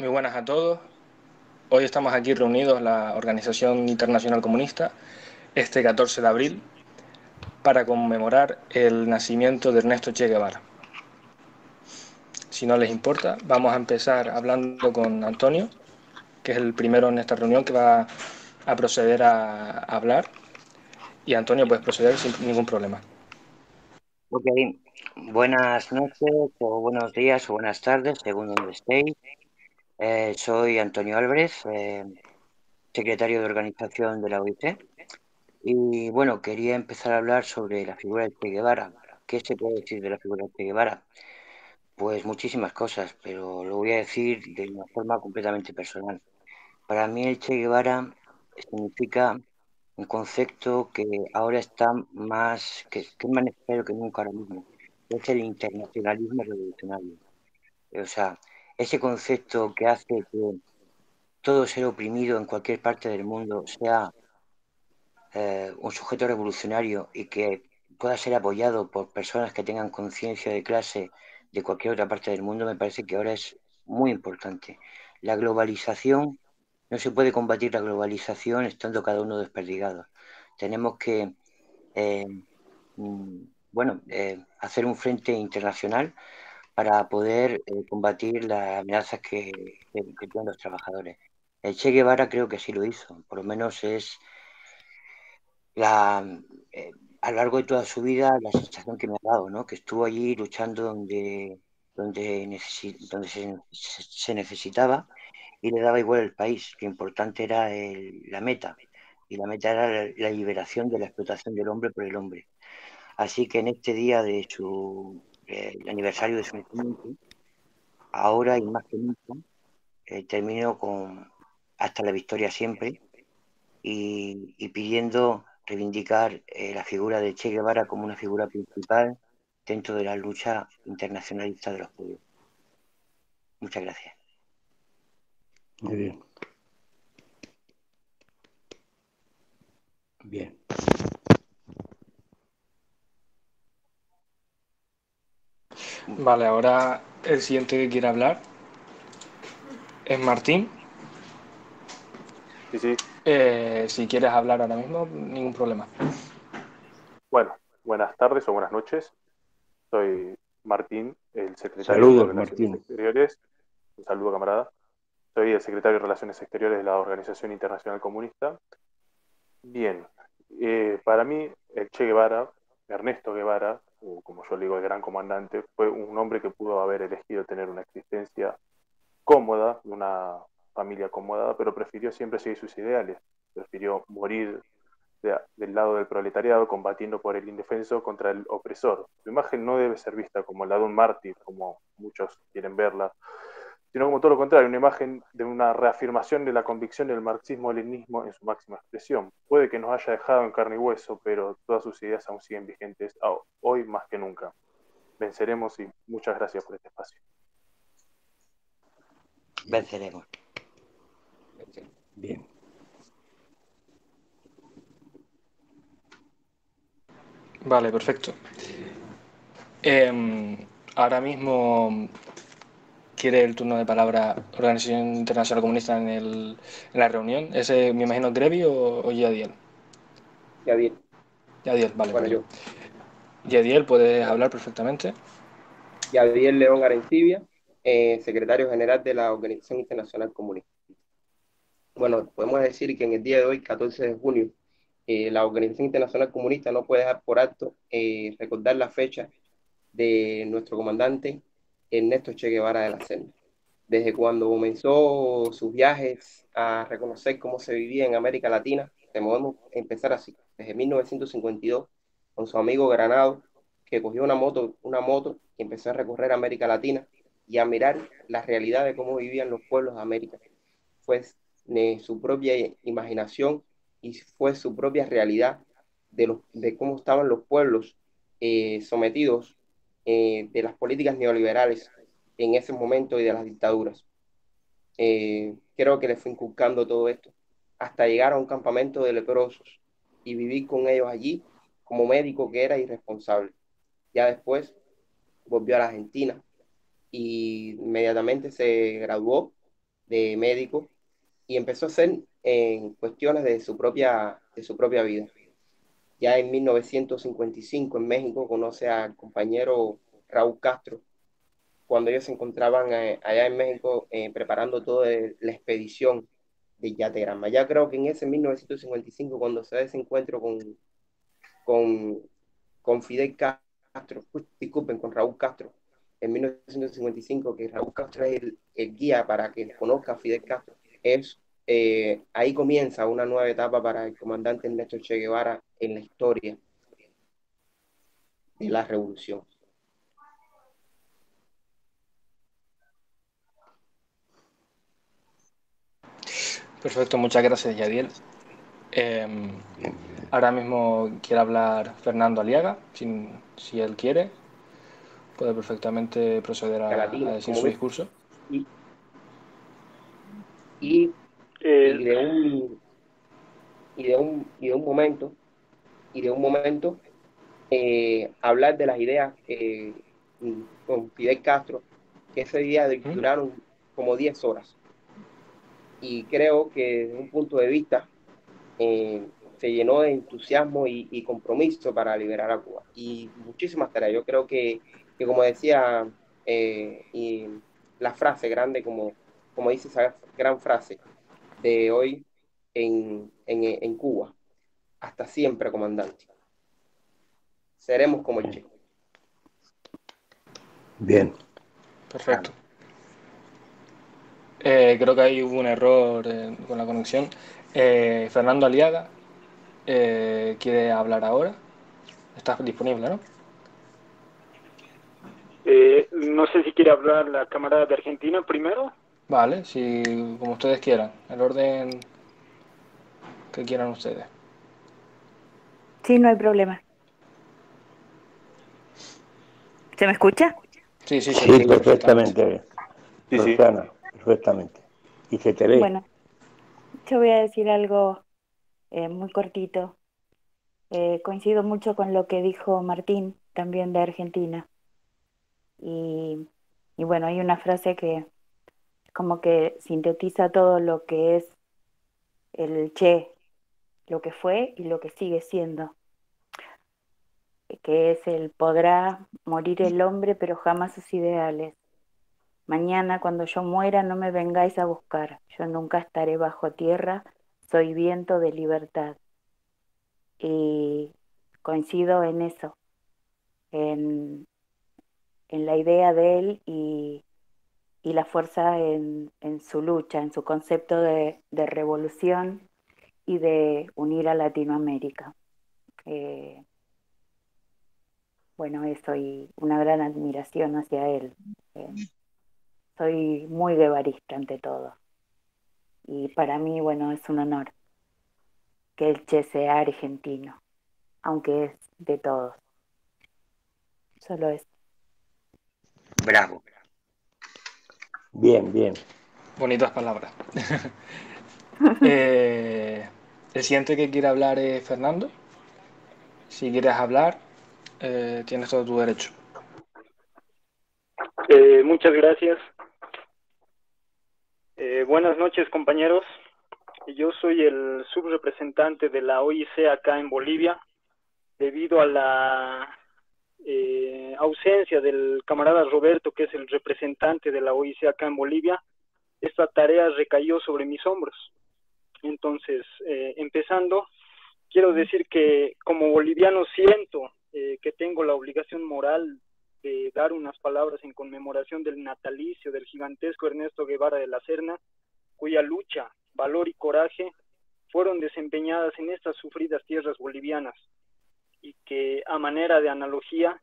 Muy buenas a todos. Hoy estamos aquí reunidos, la Organización Internacional Comunista, este 14 de abril, para conmemorar el nacimiento de Ernesto Che Guevara. Si no les importa, vamos a empezar hablando con Antonio, que es el primero en esta reunión que va a proceder a hablar. Y Antonio, puedes proceder sin ningún problema. Ok, buenas noches o buenos días o buenas tardes, según donde estéis. Soy Antonio Álvarez, secretario de organización de la OIT. Y bueno, quería empezar a hablar sobre la figura de Che Guevara. ¿Qué se puede decir de la figura de Che Guevara? Pues muchísimas cosas, pero lo voy a decir de una forma completamente personal. Para mí el Che Guevara significa un concepto que ahora está que es más necesario que nunca ahora mismo. Es el internacionalismo revolucionario. O sea, ese concepto que hace que todo ser oprimido en cualquier parte del mundo sea un sujeto revolucionario y que pueda ser apoyado por personas que tengan conciencia de clase de cualquier otra parte del mundo, me parece que ahora es muy importante. La globalización, no se puede combatir la globalización estando cada uno desperdigado. Tenemos que, eh, hacer un frente internacional para poder combatir las amenazas que tienen los trabajadores. El Che Guevara creo que sí lo hizo, por lo menos es la, a lo largo de toda su vida la sensación que me ha dado, ¿no? Que estuvo allí luchando donde se necesitaba y le daba igual el país. Lo importante era la meta, y la meta era la liberación de la explotación del hombre por el hombre. Así que en este día de el aniversario de su nacimiento, ahora y más que nunca, termino con hasta la victoria siempre y pidiendo reivindicar la figura de Che Guevara como una figura principal dentro de la lucha internacionalista de los pueblos. Muchas gracias. Muy bien. Bien. Vale, ahora el siguiente que quiere hablar es Martín. Sí, sí. Si quieres hablar ahora mismo, ningún problema. Bueno, buenas tardes o buenas noches. Soy Martín, el secretario de Saludos, Relaciones Martín. Exteriores. Un saludo, camarada. Soy el secretario de Relaciones Exteriores de la Organización Internacional Comunista. Bien, para mí el Che Guevara, Ernesto Guevara, o como yo le digo, el gran comandante, fue un hombre que pudo haber elegido tener una existencia cómoda, una familia acomodada, pero prefirió siempre seguir sus ideales. Prefirió morir del lado del proletariado, combatiendo por el indefenso contra el opresor. Su imagen no debe ser vista como la de un mártir, como muchos quieren verla, sino como todo lo contrario, una imagen de una reafirmación de la convicción del marxismo-leninismo en su máxima expresión. Puede que nos haya dejado en carne y hueso, pero todas sus ideas aún siguen vigentes hoy más que nunca. Venceremos y muchas gracias por este espacio. Venceremos. Bien. Vale, perfecto. Ahora mismo quiere el turno de palabra Organización Internacional Comunista en la reunión. ¿Ese me imagino Grevi o Yadiel? Yadiel. Yadiel, vale, Bueno, perdón. yo. Yadiel, puedes hablar perfectamente. Yadiel León Arencibia, secretario general de la Organización Internacional Comunista. Bueno, podemos decir que en el día de hoy, 14 de junio, la Organización Internacional Comunista no puede dejar por alto recordar la fecha de nuestro comandante Ernesto Che Guevara de la Serna. Desde cuando comenzó sus viajes a reconocer cómo se vivía en América Latina, podemos empezar así, desde 1952, con su amigo Granado, que cogió una moto y empezó a recorrer América Latina y a mirar la realidad de cómo vivían los pueblos de América. Fue su propia imaginación y fue su propia realidad de cómo estaban los pueblos sometidos de las políticas neoliberales en ese momento y de las dictaduras. Creo que le fue inculcando todo esto hasta llegar a un campamento de leprosos y vivir con ellos allí como médico que era irresponsable. Ya después volvió a la Argentina y inmediatamente se graduó de médico y empezó a hacer en cuestiones de su propia vida. Ya en 1955 en México conoce al compañero Raúl Castro, cuando ellos se encontraban allá en México preparando toda la expedición de Yategrama. Ya creo que en ese 1955, cuando se da ese encuentro con, con Fidel Castro, disculpen, con Raúl Castro, en 1955, que Raúl Castro es el guía para que conozca a Fidel Castro, ahí comienza una nueva etapa para el comandante Ernesto Che Guevara en la historia de la revolución. Perfecto, muchas gracias, Yadiel. Ahora mismo quiere hablar Fernando Aliaga, si él quiere, puede perfectamente proceder a decir su discurso. Y de un momento hablar de las ideas con Fidel Castro, que ese día duraron como 10 horas. Y creo que desde un punto de vista se llenó de entusiasmo y compromiso para liberar a Cuba. Y muchísimas tareas. Yo creo que como decía, y la frase grande, como dice esa gran frase de hoy en Cuba, hasta siempre, comandante. Seremos como el Che. Bien. Perfecto. Creo que ahí hubo un error con la conexión. Fernando Aliaga quiere hablar ahora. Estás disponible, ¿no? No sé si quiere hablar la camarada de Argentina primero. Vale, como ustedes quieran, el orden que quieran ustedes. Sí, no hay problema. ¿Se me escucha? Sí, perfectamente. Sí, Rosana, perfectamente. Y se te ve. Bueno, yo voy a decir algo muy cortito. Coincido mucho con lo que dijo Martín, también de Argentina. Y bueno, hay una frase que como que sintetiza todo lo que es el Che, lo que fue y lo que sigue siendo, que es el podrá morir el hombre, pero jamás sus ideales. Mañana cuando yo muera no me vengáis a buscar, yo nunca estaré bajo tierra, soy viento de libertad. Y coincido en eso, en la idea de él y la fuerza en su lucha, en su concepto de revolución y de unir a Latinoamérica. Bueno, eso y una gran admiración hacia él. Soy muy guevarista ante todo. Y para mí, bueno, es un honor que el Che sea argentino, aunque es de todos. Solo es. Bravo. Bien. Bonitas palabras. El siguiente que quiere hablar es Fernando. Si quieres hablar, tienes todo tu derecho. Muchas gracias. Buenas noches, compañeros. Yo soy el subrepresentante de la OIC acá en Bolivia. Debido a la ausencia del camarada Roberto, que es el representante de la OIC acá en Bolivia, esta tarea recayó sobre mis hombros. Entonces, empezando, quiero decir que como boliviano siento que tengo la obligación moral de dar unas palabras en conmemoración del natalicio del gigantesco Ernesto Guevara de la Serna, cuya lucha, valor y coraje fueron desempeñadas en estas sufridas tierras bolivianas, y que a manera de analogía,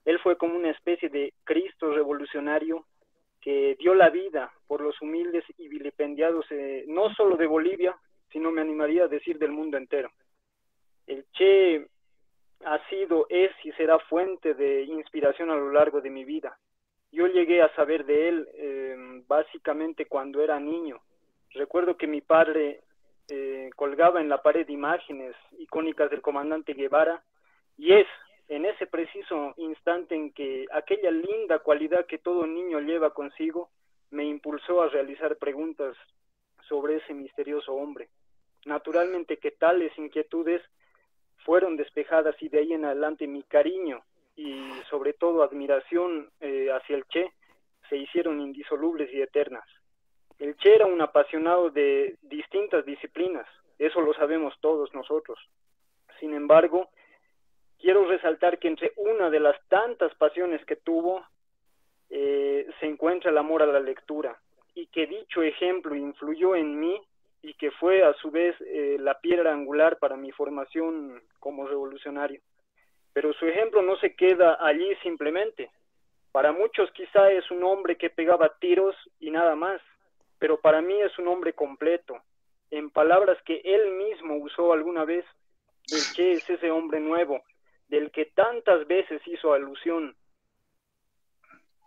él fue como una especie de Cristo revolucionario que dio la vida por los humildes y vilipendiados, no solo de Bolivia, sino me animaría a decir del mundo entero. El Che ha sido, es y será fuente de inspiración a lo largo de mi vida. Yo llegué a saber de él básicamente cuando era niño. Recuerdo que mi padre colgaba en la pared imágenes icónicas del comandante Guevara, y es en ese preciso instante en que aquella linda cualidad que todo niño lleva consigo me impulsó a realizar preguntas sobre ese misterioso hombre. Naturalmente que tales inquietudes fueron despejadas y de ahí en adelante mi cariño y sobre todo admiración hacia el Che se hicieron indisolubles y eternas. El Che era un apasionado de distintas disciplinas, eso lo sabemos todos nosotros. Sin embargo, quiero resaltar que entre una de las tantas pasiones que tuvo se encuentra el amor a la lectura, y que dicho ejemplo influyó en mí y que fue a su vez la piedra angular para mi formación como revolucionario. Pero su ejemplo no se queda allí simplemente. Para muchos quizá es un hombre que pegaba tiros y nada más, pero para mí es un hombre completo. En palabras que él mismo usó alguna vez, el Che es ese hombre nuevo, del que tantas veces hizo alusión.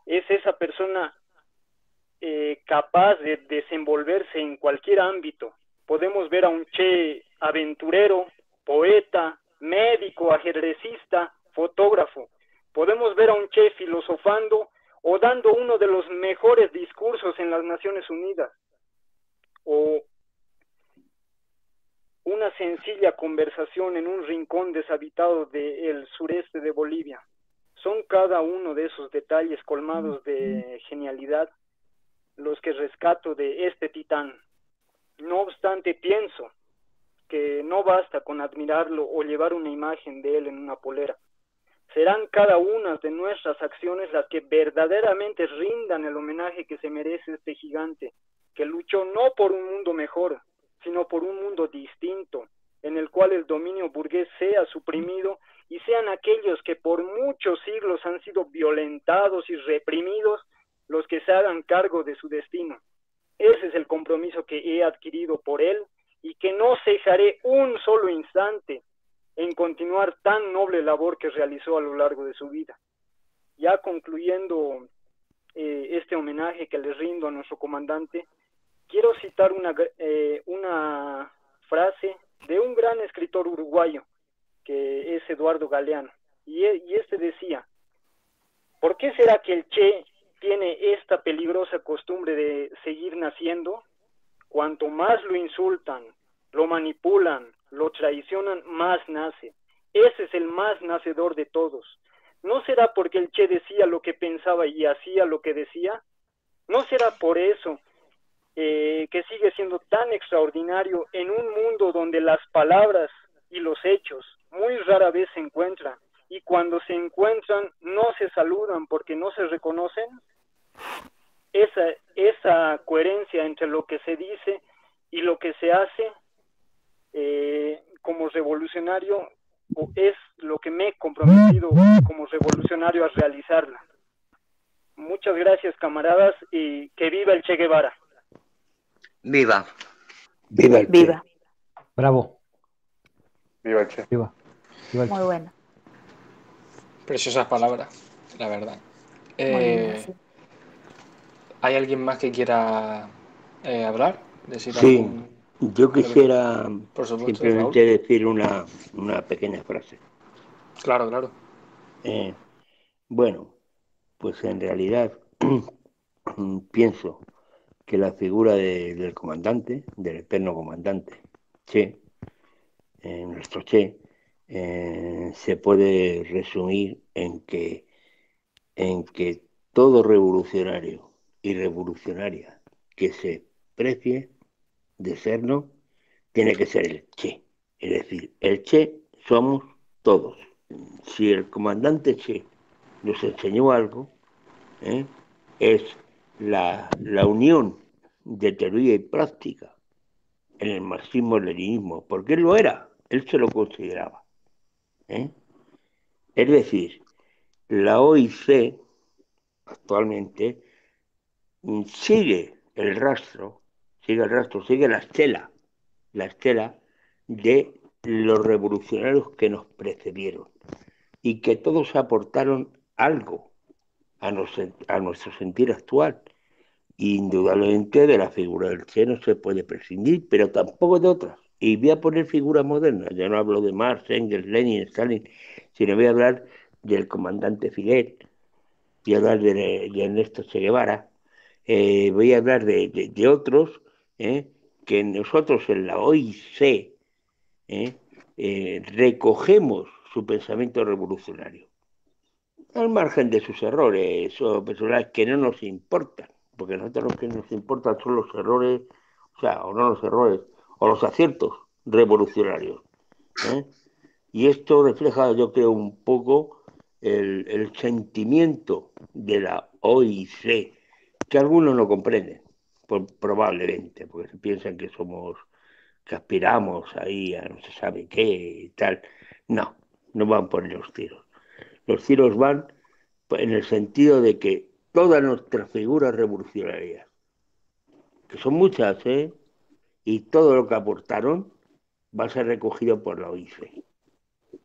Es esa persona capaz de desenvolverse en cualquier ámbito. Podemos ver a un Che aventurero, poeta, médico, ajedrecista, fotógrafo. Podemos ver a un Che filosofando o dando uno de los mejores discursos en las Naciones Unidas, o una sencilla conversación en un rincón deshabitado del sureste de Bolivia. Son cada uno de esos detalles colmados de genialidad los que rescato de este titán. No obstante, pienso que no basta con admirarlo o llevar una imagen de él en una polera. Serán cada una de nuestras acciones las que verdaderamente rindan el homenaje que se merece este gigante, que luchó no por un mundo mejor, sino por un mundo distinto, en el cual el dominio burgués sea suprimido y sean aquellos que por muchos siglos han sido violentados y reprimidos los que se hagan cargo de su destino. Ese es el compromiso que he adquirido por él y que no cejaré un solo instante en continuar tan noble labor que realizó a lo largo de su vida. Ya concluyendo este homenaje que le rindo a nuestro comandante, quiero citar una frase de un gran escritor uruguayo, que es Eduardo Galeano, y este decía: ¿por qué será que el Che tiene esta peligrosa costumbre de seguir naciendo? Cuanto más lo insultan, lo manipulan, lo traicionan, más nace. Ese es el más nacedor de todos. ¿No será porque el Che decía lo que pensaba y hacía lo que decía? ¿No será por eso que sigue siendo tan extraordinario en un mundo donde las palabras y los hechos muy rara vez se encuentran, y cuando se encuentran no se saludan porque no se reconocen? Esa coherencia entre lo que se dice y lo que se hace como revolucionario es lo que me he comprometido como revolucionario a realizarla. Muchas gracias, camaradas, y que viva el Che Guevara. Viva. Viva el Che. Viva. Bravo. Viva el Che. Viva. Viva el Muy Che. bueno. Preciosas palabras, la verdad. Muy lindo, sí. ¿Hay alguien más que quiera hablar? ¿Decir Sí, algún... yo quisiera Por supuesto, simplemente Raúl. decir una pequeña frase. Claro, claro. Bueno, pues en realidad pienso que la figura del comandante, del eterno comandante Che, nuestro Che, se puede resumir en que todo revolucionario y revolucionaria que se precie de serlo tiene que ser el Che. Es decir, el Che somos todos. Si el comandante Che nos enseñó algo, es la unión de teoría y práctica en el marxismo-leninismo, porque él lo era, él se lo consideraba. Es decir, la OIC actualmente sigue la estela de los revolucionarios que nos precedieron y que todos aportaron algo a nuestro sentir actual. Indudablemente de la figura del Che no se puede prescindir, pero tampoco de otras. Y voy a poner figuras modernas, ya no hablo de Marx, Engels, Lenin, Stalin, sino voy a hablar del comandante Fidel, voy a hablar de Ernesto Che Guevara, voy a hablar de otros, que nosotros en la OIC recogemos su pensamiento revolucionario, al margen de sus errores o personales que no nos importan, porque a nosotros lo que nos importan son los errores, o sea, o no los errores, o los aciertos revolucionarios. ¿eh? Y esto refleja, yo creo, un poco el sentimiento de la OIC, que algunos no comprenden, probablemente, porque piensan que somos, que aspiramos ahí a no se sabe qué y tal. No, no van por los tiros. Los tiros van en el sentido de que todas nuestras figuras revolucionarias, que son muchas, y todo lo que aportaron va a ser recogido por la OIC,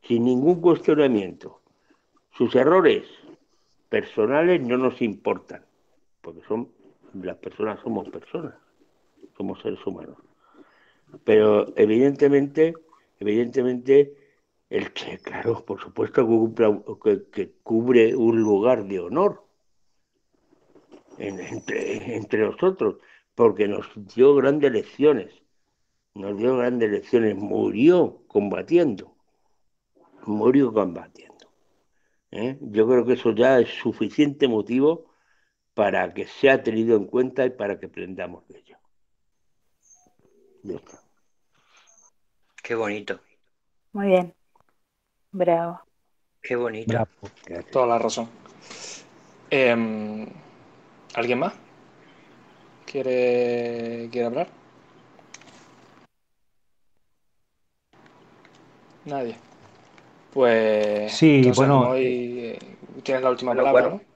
sin ningún cuestionamiento. Sus errores personales no nos importan, porque las personas somos seres humanos. Pero evidentemente, el que, claro, por supuesto que cubre un lugar de honor entre nosotros, porque nos dio grandes lecciones, murió combatiendo. Yo creo que eso ya es suficiente motivo para que sea tenido en cuenta y para que aprendamos de ello. Ya está. Qué bonito, Muy bien. Bravo. qué bonito. Bravo. Toda la razón. ¿Alguien más quiere hablar? Nadie. Pues Sí, entonces bueno, hoy tienes la última Bueno, palabra, bueno, ¿no?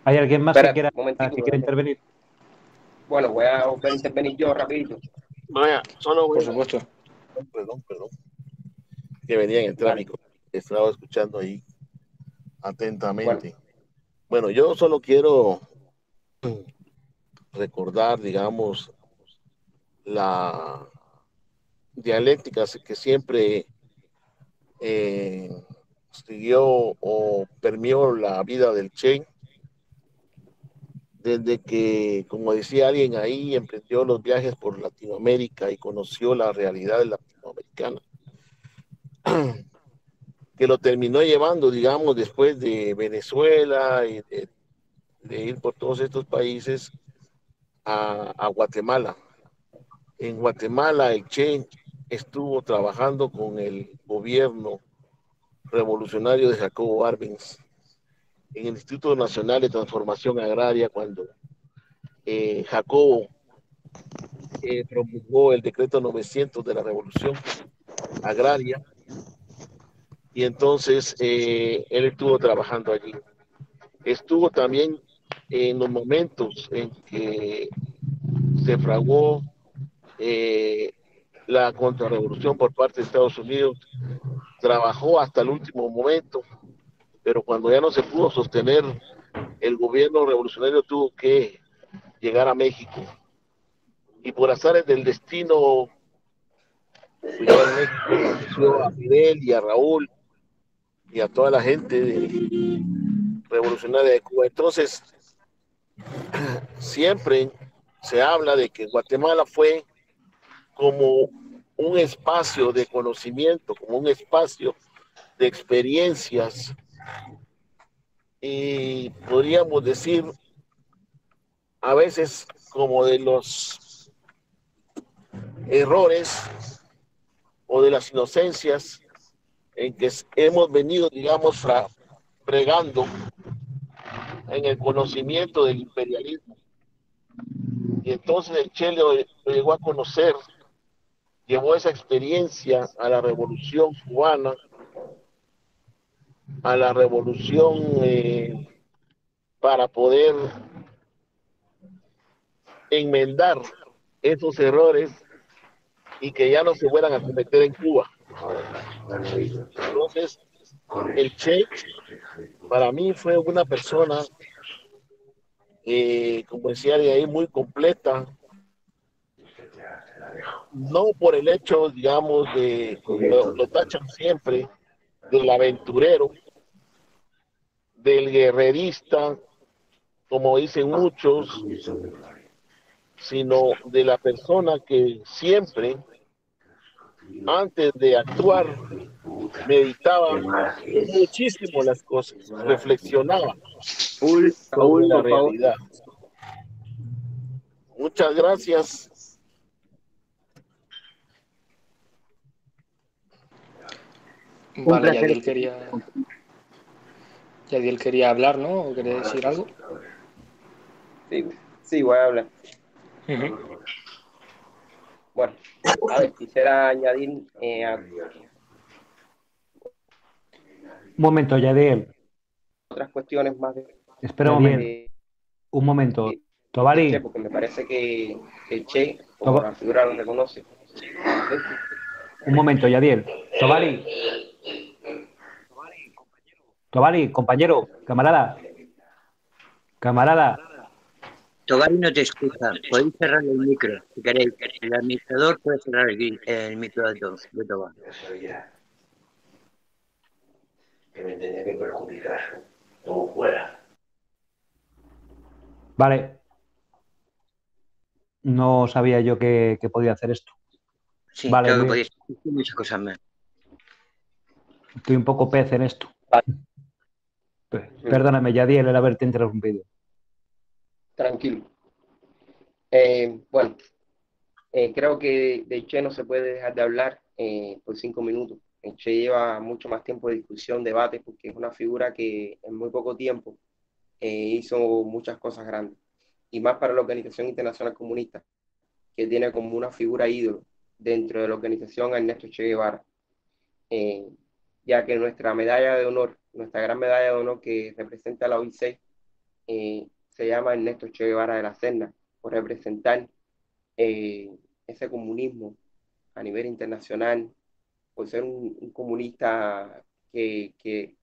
¿hay alguien más espera que un momentico. quiera intervenir? Bueno, voy a intervenir yo rapidito. Vaya, solo Por voy a... supuesto. Perdón. Que venía en el Vale. tráfico. Estaba escuchando ahí Bueno, atentamente. Bueno, yo solo quiero recordar, digamos, la dialéctica que siempre siguió o permeó la vida del Che, desde que, como decía alguien ahí, emprendió los viajes por Latinoamérica y conoció la realidad latinoamericana, que lo terminó llevando, digamos, después de Venezuela y de ir por todos estos países a Guatemala. En Guatemala, el Che estuvo trabajando con el gobierno revolucionario de Jacobo Arbenz en el Instituto Nacional de Transformación Agraria cuando Jacobo promulgó el decreto 900 de la Revolución Agraria y entonces él estuvo trabajando allí. Estuvo también en los momentos en que se fraguó la contrarrevolución por parte de Estados Unidos, trabajó hasta el último momento, pero cuando ya no se pudo sostener, el gobierno revolucionario tuvo que llegar a México. Y por azares del destino, pues ya en México conoció a Fidel y a Raúl y a toda la gente revolucionaria de Cuba. Entonces, siempre se habla de que Guatemala fue como un espacio de conocimiento, como un espacio de experiencias y podríamos decir a veces como de los errores o de las inocencias en que hemos venido, digamos, fregando en el conocimiento del imperialismo. Y entonces el Che lo llegó a conocer, llevó esa experiencia a la revolución cubana, a la revolución para poder enmendar esos errores y que ya no se fueran a cometer en Cuba. Entonces, el Che para mí fue una persona, como decía de ahí, muy completa, no por el hecho, digamos, lo tachan siempre, del aventurero, del guerrerista, como dicen muchos, sino de la persona que siempre, antes de actuar, meditaba muchísimo las cosas, reflexionaba sobre la Por favor. realidad. Muchas gracias. Vale, Yadiel quería hablar, ¿no? ¿O quería decir algo? Sí, voy a hablar. Bueno, a ver, quisiera añadir Un momento, Yadiel. otras cuestiones más Espera un momento. Un momento. de Tobari. Che, porque me parece que el Che, como la figura lo reconoce. Un momento, Yadiel. Tobari. Tobari, compañero, camarada. Camarada. Tobari no te escucha. Podéis cerrar el micro, si queréis. El administrador puede cerrar el micro de Tobari. Que me tenía que perjudicar. Como fuera. Vale. No sabía yo que podía hacer esto. Sí, vale, creo que podéis hacer muchas cosas más. Estoy un poco pez en esto. Perdóname, Yadiel, el haberte interrumpido. Tranquilo. Bueno, creo que de Che no se puede dejar de hablar por 5 minutos. Che lleva mucho más tiempo de discusión, debate, porque es una figura que en muy poco tiempo hizo muchas cosas grandes. Y más para la Organización Internacional Comunista, que tiene como una figura ídolo dentro de la organización a Ernesto Che Guevara. Ya que nuestra medalla de honor, nuestra gran medalla de honor que representa la OIC, se llama Ernesto Che Guevara de la Serna, por representar ese comunismo a nivel internacional, por ser un comunista que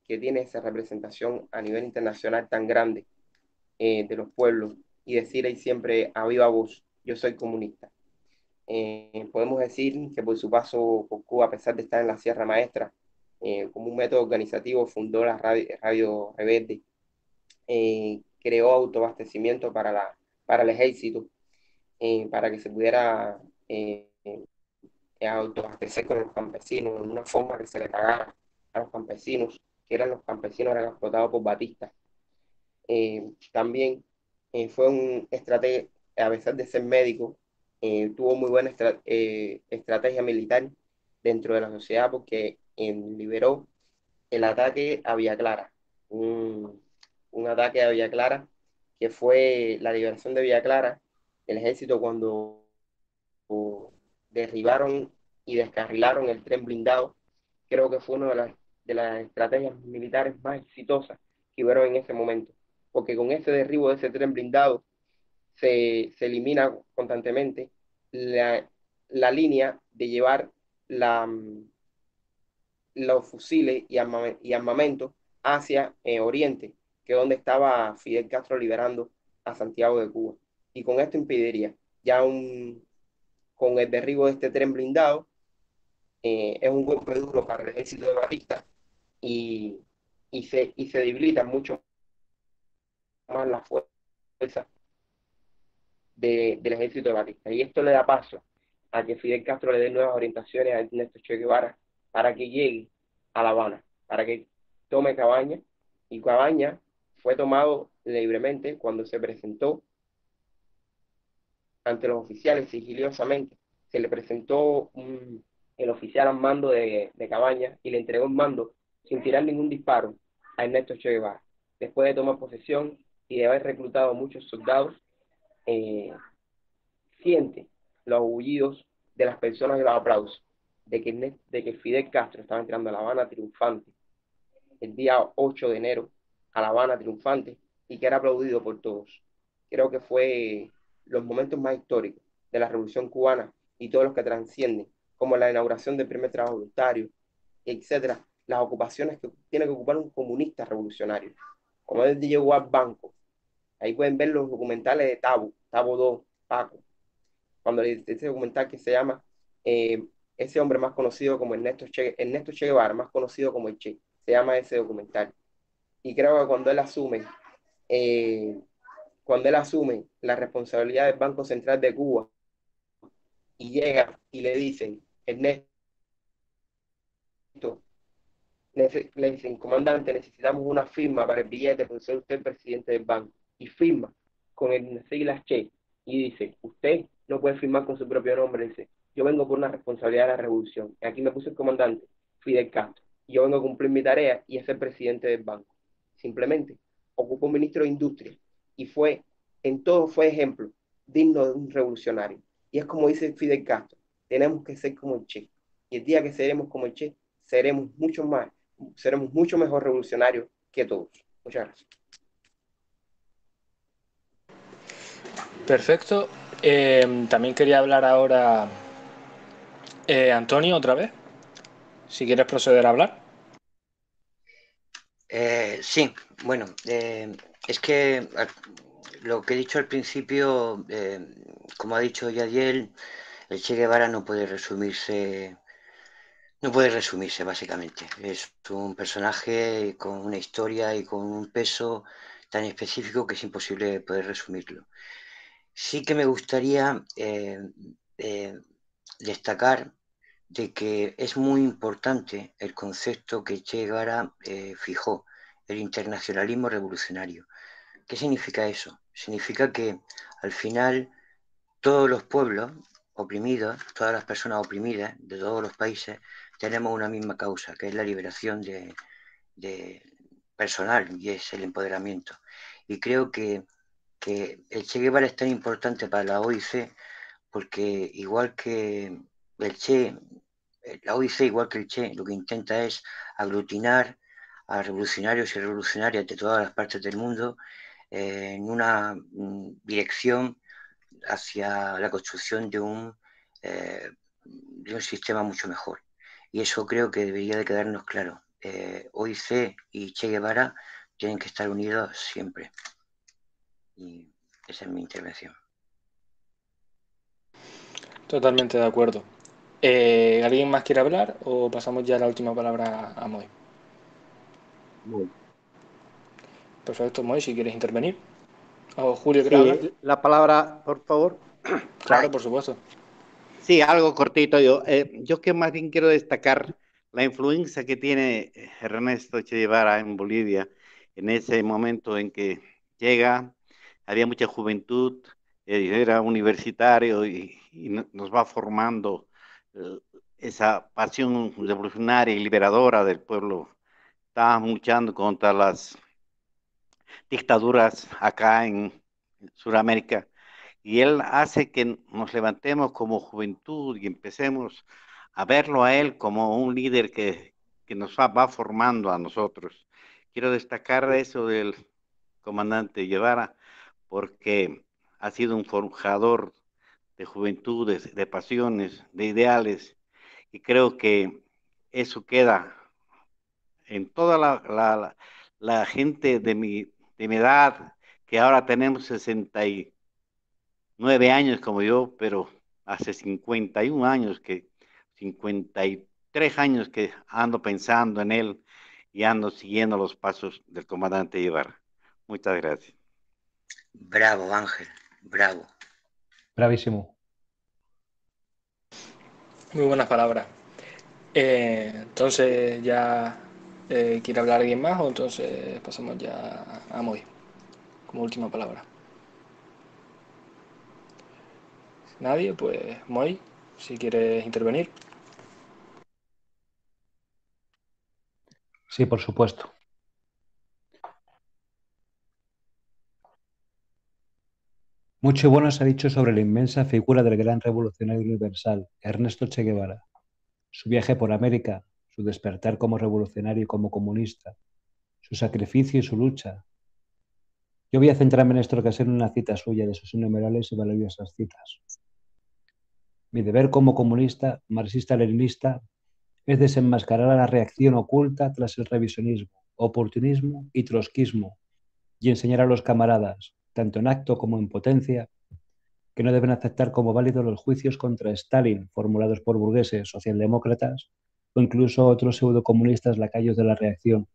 tiene esa representación a nivel internacional tan grande de los pueblos, y decir ahí siempre a viva voz, yo soy comunista. Podemos decir que por su paso por Cuba, a pesar de estar en la Sierra Maestra, como un método organizativo fundó la Radio Rebelde, creó autoabastecimiento para el ejército, para que se pudiera autoabastecer con los campesinos, de una forma que se le pagara a los campesinos, que eran los campesinos eran explotados por Batista. También fue un estratega, a pesar de ser médico, tuvo muy buena estrategia militar dentro de la sociedad, porque liberó el ataque a Villa Clara, un ataque a Villa Clara, que fue la liberación de Villa Clara. El ejército, cuando derribaron y descarrilaron el tren blindado, creo que fue una de las estrategias militares más exitosas que hubieron en ese momento, porque con ese derribo de ese tren blindado se elimina constantemente la línea de llevar los fusiles y armamento hacia Oriente, que es donde estaba Fidel Castro liberando a Santiago de Cuba. Y con esto impediría ya con el derribo de este tren blindado, es un golpe duro para el ejército de Batista, y se debilita mucho más la fuerza del ejército de Batista. Y esto le da paso a que Fidel Castro le dé nuevas orientaciones a Ernesto Che Guevara para que llegue a La Habana, para que tome Cabaña, y Cabaña fue tomado libremente cuando se presentó ante los oficiales sigilosamente. Se le presentó el oficial al mando de Cabaña y le entregó el mando sin tirar ningún disparo a Ernesto Che Guevara. Después de tomar posesión y de haber reclutado a muchos soldados, siente los aullidos de las personas y los aplausos de que Fidel Castro estaba entrando a La Habana triunfante el día 8 de enero, a La Habana triunfante, y que era aplaudido por todos. Creo que fue los momentos más históricos de la Revolución Cubana y todos los que transcienden, como la inauguración del primer trabajo voluntario, etcétera, las ocupaciones que tiene que ocupar un comunista revolucionario, como él llegó al banco. Ahí pueden ver los documentales de Tabo 2, Paco, cuando ese documental que se llama ese hombre más conocido como Ernesto Che Guevara, más conocido como el Che, se llama ese documental. Y creo que cuando él asume cuando él asume la responsabilidad del Banco Central de Cuba y llega y le dicen, Ernesto, le dicen, comandante, necesitamos una firma para el billete, porque soy usted el presidente del banco, y firma con las siglas Che, y dice, usted no puede firmar con su propio nombre, dice, yo vengo por una responsabilidad de la revolución, y aquí me puso el comandante, Fidel Castro, y yo vengo a cumplir mi tarea y a ser presidente del banco. Simplemente ocupó un ministro de Industria, y en todo fue ejemplo digno de un revolucionario. Y es como dice Fidel Castro, tenemos que ser como el Che, y el día que seremos como el Che, seremos mucho mejor revolucionarios que todos. Muchas gracias. Perfecto. También quería hablar ahora Antonio otra vez, si quieres proceder a hablar. Sí, bueno, es que lo que he dicho al principio, como ha dicho Yadiel, el Che Guevara no puede resumirse básicamente. Es un personaje con una historia y con un peso tan específico que es imposible poder resumirlo. Sí que me gustaría destacar de que es muy importante el concepto que Che Guevara fijó, el internacionalismo revolucionario. ¿Qué significa eso? Significa que al final todos los pueblos oprimidos, todas las personas oprimidas de todos los países, tenemos una misma causa, que es la liberación de personal, y es el empoderamiento. Y creo que el Che Guevara es tan importante para la OIC porque igual que el Che, la OIC, igual que el Che, lo que intenta es aglutinar a revolucionarios y revolucionarias de todas las partes del mundo en una dirección hacia la construcción de un sistema mucho mejor. Y eso creo que debería de quedarnos claro. OIC y Che Guevara tienen que estar unidos siempre. Y esa es mi intervención. Totalmente de acuerdo. ¿Alguien más quiere hablar o pasamos ya la última palabra a Moy? Perfecto, Moy, si quieres intervenir. ¿O Julio quiere hablar? Sí, la palabra, por favor. Claro, por supuesto. Sí, algo cortito yo que más bien quiero destacar la influencia que tiene Ernesto Che Guevara en Bolivia en ese momento en que llega, había mucha juventud, era universitario y nos va formando esa pasión revolucionaria y liberadora del pueblo. Estábamos luchando contra las dictaduras acá en Sudamérica. Y él hace que nos levantemos como juventud y empecemos a verlo a él como un líder que nos va formando a nosotros. Quiero destacar eso del comandante Guevara porque ha sido un forjador de juventudes, de pasiones, de ideales, y creo que eso queda en toda la gente de mi edad, que ahora tenemos 69 años como yo, pero hace 51 años 53 años que ando pensando en él y ando siguiendo los pasos del comandante Guevara. Muchas gracias. Bravo, Ángel, bravo. Bravísimo. Muy buenas palabras. Entonces ya ¿quiere hablar alguien más o entonces pasamos ya a Moy como última palabra? Nadie, pues Moy, si quieres intervenir. Sí, por supuesto. Mucho bueno se ha dicho sobre la inmensa figura del gran revolucionario universal, Ernesto Che Guevara, su viaje por América, su despertar como revolucionario y como comunista, su sacrificio y su lucha. Yo voy a centrarme en esta ocasión en una cita suya de sus innumerables y valiosas citas. Mi deber como comunista, marxista-leninista, es desenmascarar a la reacción oculta tras el revisionismo, oportunismo y trotskismo y enseñar a los camaradas, tanto en acto como en potencia, que no deben aceptar como válidos los juicios contra Stalin formulados por burgueses socialdemócratas o incluso otros pseudocomunistas lacayos de la reacción,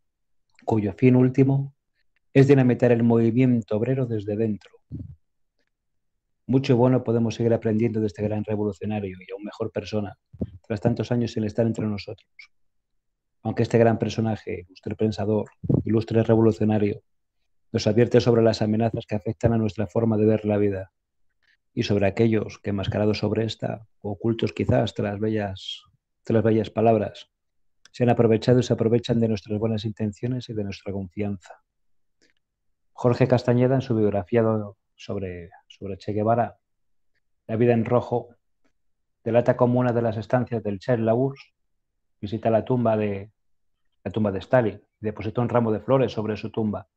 cuyo fin último es dinamitar el movimiento obrero desde dentro. Mucho bueno podemos seguir aprendiendo de este gran revolucionario y aún mejor persona, tras tantos años sin estar entre nosotros. Aunque este gran personaje, ilustre pensador, ilustre revolucionario, nos advierte sobre las amenazas que afectan a nuestra forma de ver la vida y sobre aquellos que, enmascarados sobre esta, o ocultos quizás tras las bellas palabras, se han aprovechado y se aprovechan de nuestras buenas intenciones y de nuestra confianza. Jorge Castañeda, en su biografía sobre Che Guevara, La vida en rojo, delata como una de las estancias del Che en la URSS visita la tumba de Stalin y depositó un ramo de flores sobre su tumba,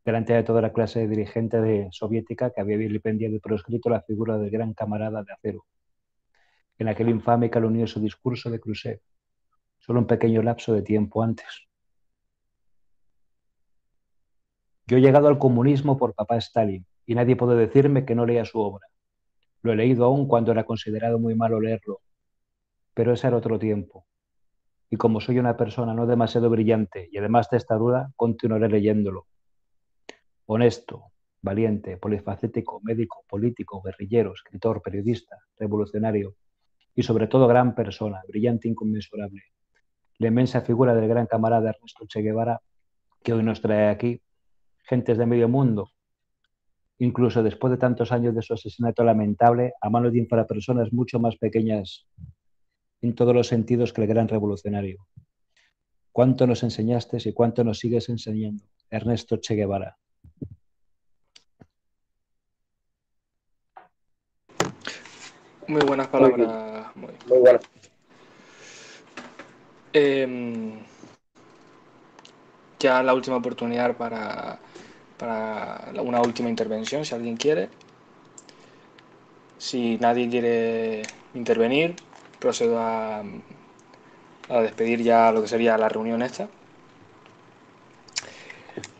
delante de toda la clase dirigente soviética que había vilipendiado y proscrito la figura del gran camarada de acero. En aquel infame y calumnioso discurso de Khrushchev, solo un pequeño lapso de tiempo antes. Yo he llegado al comunismo por papá Stalin y nadie puede decirme que no lea su obra. Lo he leído aún cuando era considerado muy malo leerlo, pero ese era otro tiempo. Y como soy una persona no demasiado brillante y además testaruda, continuaré leyéndolo. Honesto, valiente, polifacético, médico, político, guerrillero, escritor, periodista, revolucionario y sobre todo gran persona, brillante e inconmensurable. La inmensa figura del gran camarada Ernesto Che Guevara, que hoy nos trae aquí, gentes de medio mundo, incluso después de tantos años de su asesinato lamentable a manos de infrapersonas mucho más pequeñas en todos los sentidos que el gran revolucionario. ¿Cuánto nos enseñaste y cuánto nos sigues enseñando, Ernesto Che Guevara? Muy buenas palabras. Muy buenas. Ya la última oportunidad para una última intervención, si alguien quiere. Si nadie quiere intervenir, procedo a despedir ya lo que sería la reunión esta.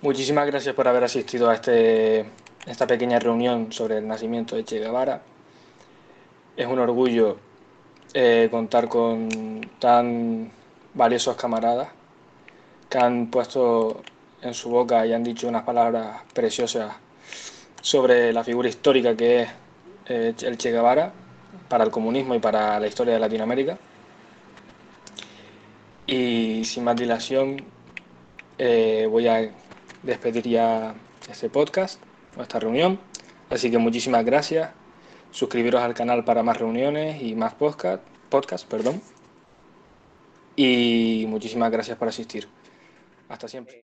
Muchísimas gracias por haber asistido a esta pequeña reunión sobre el nacimiento de Che Guevara. Es un orgullo contar con tan valiosos camaradas que han puesto en su boca y han dicho unas palabras preciosas sobre la figura histórica que es el Che Guevara para el comunismo y para la historia de Latinoamérica. Y sin más dilación, voy a despedir ya este podcast, esta reunión. Así que muchísimas gracias. Suscribiros al canal para más reuniones y más podcast, y muchísimas gracias por asistir. Hasta siempre.